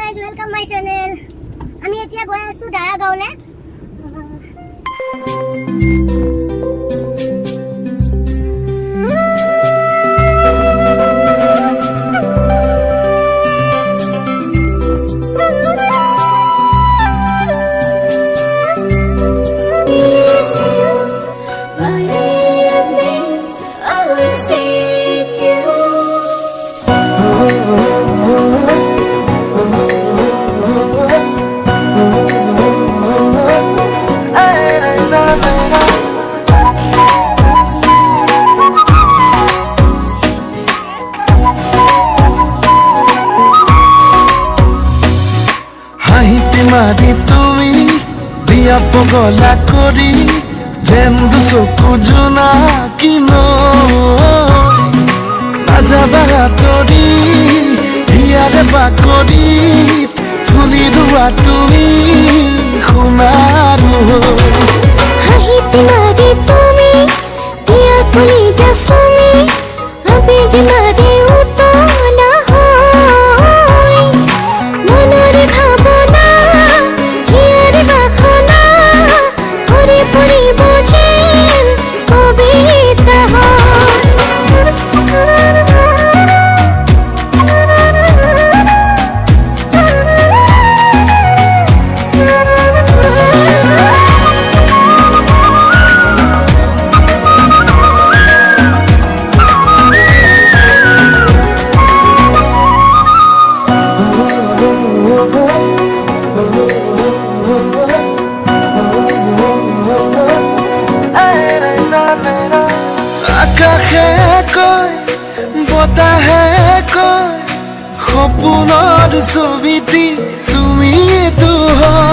guys, welcome my channel. আমি এতিয়া গৈ আছো দাৰা গাঁৱলে। মাৰি তুমি দিয়া পগলা কৰি জেন্দু চকু জোনা কিন নাযাবা তৰি হিয়াৰে বাকৰি ফুলি ৰোৱা তুমি সোণাৰু হাঁহিতে মাৰি তুমি দিয়া পুলি যাচমি আবেগে মাৰি উতলা হয় মনৰে ভাৱনা হিয়াৰে বাখনা ভৰি পৰিব যেন কবিতা আকাশে কয় বতাহে কয় সপোনৰ ছবিটি তুমিয়েতো হয়